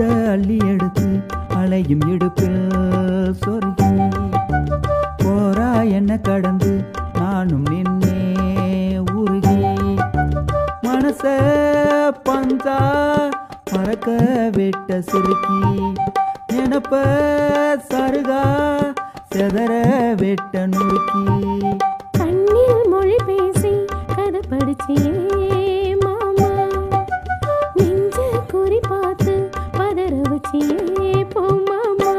அள்ளி எடுத்து அலையும் இடுப்பில் சொருகி போரா என்ன கடந்து நானும் நின்னே உருகி மனச பந்தா மறக்க விட்ட சிறுக்கி நினப்ப சருகா செதற விட்ட நுறுக்கி கண்ணில் மொழி பேசி கதை படிச்சியே மாமா நெஞ்ச குறி பார்த்து பதற வச்சியே போ மாமா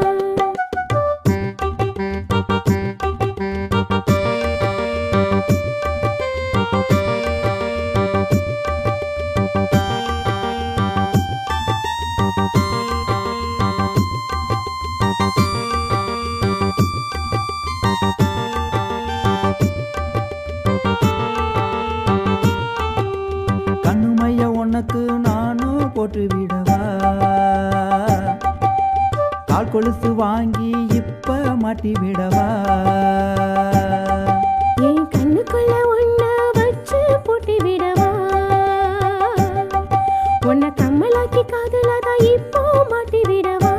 உனக்கு நானும் போட்டு விடவா கால் கொலுசு வாங்கி இப்ப மாட்டி விடவா என் கண்ணுக்குள்ள ஒன்ன வச்சு போட்டு விடவா உன்னை கம்மலாக்கி காதலாதான் இப்போ மாட்டி விடவா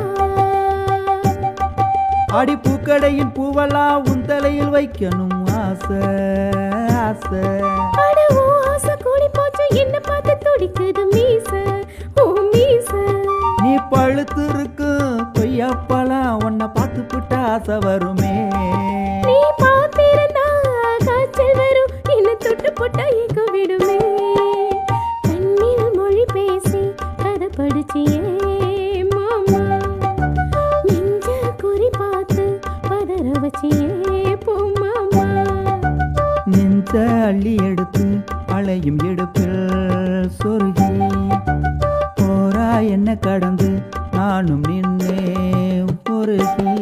அடி பூக்கடையின் பூவெல்லாம் உன் தலையில் வைக்கணும் ஆசை ஆசை ஆசை கூடி போச்சு என்ன பார்த்து துடிக்குது மீச ஓ மீச நீ பழுத்து இருக்கு கொய்யாப்பழம் உன்னை பார்த்து புட்ட ஆசை வருமே நீ பார்த்திருந்தா காய்ச்சல் வரும் என்ன தொட்டு போட்டா ஏக்க விடுமே கண்ணில் மொழி பேசி கதை படிச்சியே மாமா நெஞ்ச குறி பார்த்து பதற வச்சியே போ மாமா நெஞ்ச அள்ளி எடுத்து அலையும் இடுப்பில் சொருகி போரா என்ன கடந்து நானும் நின்னே உருகி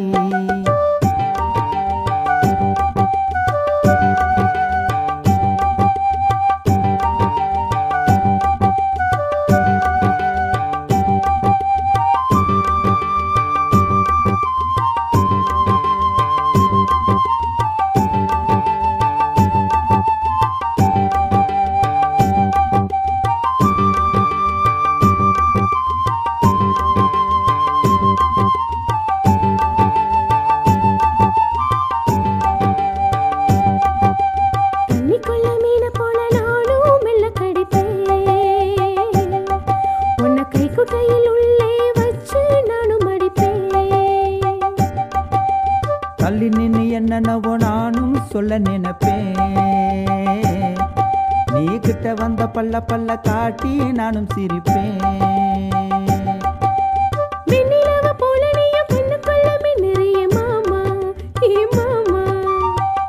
தள்ளி நின்று என்னென்னவோ நானும் சொல்ல நினைப்பேன் நீ கிட்ட வந்த பல்ல பல்ல காட்டி நானும் சிரிப்பேன்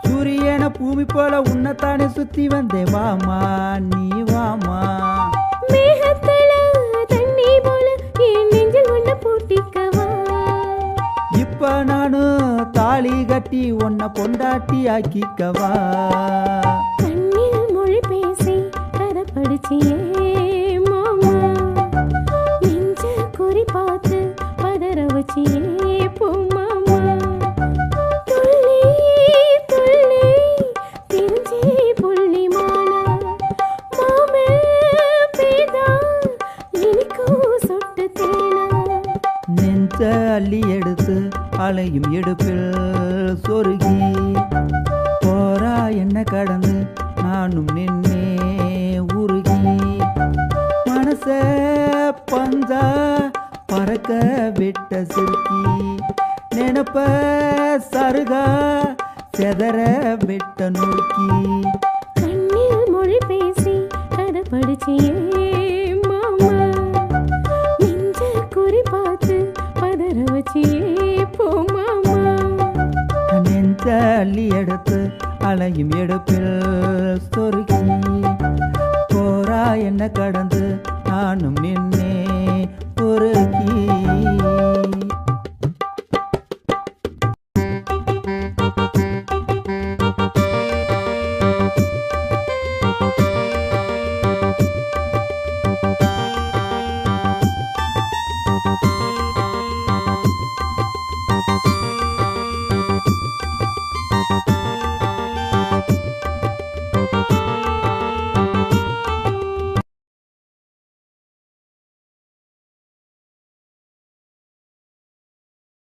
சூரியன பூமி போல உன்னைத்தானே சுத்தி வந்தே வாமா நீ வாமா இப்ப நானும் தாலி கட்டி உன்னை பொண்டாட்டி ஆக்கிக்கவா கண்ணில் மொழி பேசி கதை படிச்சியே மாமா நெஞ்ச குறி பார்த்து பதற வச்சியே போ மாமா துள்ளி துள்ளி திரிஞ்சே புள்ளி மாலா மாமே பேதா இனிக்கோ சொட்டு தேனா நெஞ்ச அள்ளி எடுத்து அலையும் இடுப்பில் சொருகி போரா என்ன கடந்து நானும் நின்னே உருகி மனச பந்தா பறக்க விட்ட சிறுக்கி நினப்ப சருகா செதற விட்ட நோக்கி கண்ணில் மொழி பேசி கதை படிச்சியே மாமா நெஞ்ச குறி பார்த்து பதற வச்சியே போ மாமா நெஞ்ச அள்ளி எடுத்து அலையும் எடுப்பில் சொருகி போரா என்ன கடந்து நானும் நின்னே உருகி